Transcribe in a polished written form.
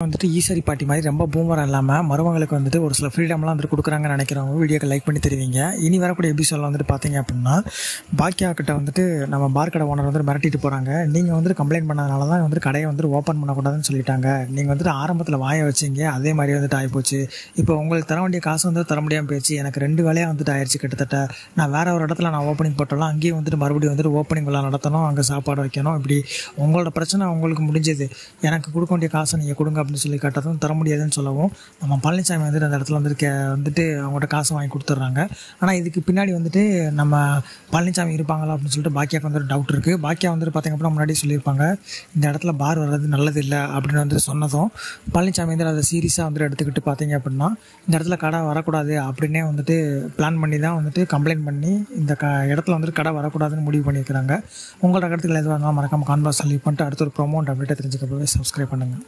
வந்துட்டு ஈசரி பாட்டி மாதிரி ரொம்ப பூமரம் இல்லாமல் மருமகளுக்கு வந்துட்டு ஒரு சில ஃப்ரீடம்லாம் வந்துட்டு கொடுக்குறாங்கன்னு நினைக்கிறவங்க வீடியோக்கு லைக் பண்ணி தருவீங்க. இனி வரக்கூடிய எபிசோடில் வந்துட்டு பார்த்தீங்க அப்படின்னா பாக்கியா கிட்ட வந்துட்டு நம்ம பார் கடை ஓனர் வந்துட்டு மிரட்டிட்டு போகிறாங்க. நீங்கள் வந்துட்டு கம்ப்ளைண்ட் பண்ணதுனால தான் வந்துட்டு கடையை வந்துட்டு ஓப்பன் பண்ணக்கூடாதுன்னு சொல்லிட்டாங்க. நீங்கள் வந்துட்டு ஆரம்பத்தில் வாயை வச்சிங்க, அதே மாதிரி வந்துட்டு ஆகிப்போச்சு. இப்போ உங்களுக்கு தர வேண்டிய காசு வந்து தர முடியாமல் போயிடுச்சு. எனக்கு 2 வேலையாக வந்துட்டு ஆயிடுச்சு. கிட்டத்தட்ட நான் வேறு ஒரு இடத்துல நான் ஓப்பனிங் போட்டாலும் அங்கேயும் வந்துட்டு மறுபடியும் வந்துட்டு ஓப்பனிங் விழா நடத்தணும், அங்கே சாப்பாடு வைக்கணும். இப்படி உங்களோட பிரச்சனை உங்களுக்கு முடிஞ்சது, எனக்கு கொடுக்க வேண்டிய காசை நீங்கள் கொடுங்க அப்படின்னு சொல்லி கேட்டதும் தர முடியாதுன்னு சொல்லவும் நம்ம பழனிசாமி வந்துட்டு அந்த இடத்துல வந்துட்டு அவங்கள்ட்ட காசு வாங்கி கொடுத்துட்றாங்க. ஆனால் இதுக்கு பின்னாடி வந்துட்டு நம்ம பழனிசாமி இருப்பாங்களா அப்படின்னு சொல்லிட்டு பாக்கியாவுக்கு வந்துட்டு டவுட் இருக்குது. பாக்கியா வந்துட்டு பார்த்திங்க அப்படின்னா முன்னாடி சொல்லியிருப்பாங்க இந்த இடத்துல பார் வர்றது நல்லது இல்லை அப்படின்னு வந்துட்டு சொன்னதும் பழனிசாமி வந்துட்டு அதை சீரியஸாக வந்துட்டு எடுத்துக்கிட்டு பார்த்தீங்க அப்படின்னா இந்த இடத்துல கடை வரக்கூடாது அப்படின்னே வந்துட்டு பிளான் பண்ணி தான் வந்துட்டு கம்ப்ளைண்ட் பண்ணி இந்த இடத்துல வந்துட்டு கடை வரக்கூடாதுன்னு முடிவு பண்ணியிருக்கிறாங்க. உங்களோட கருத்துக்கள் எதுவாக இருந்தாலும் மறக்காம கான்பாஸ் சொல்லி பண்ணிட்டு அடுத்த ஒரு ப்ரோமோ அப்டேட்டை தெரிஞ்சுக்கப்பவே சப்ஸ்கிரைப் பண்ணுங்கள்.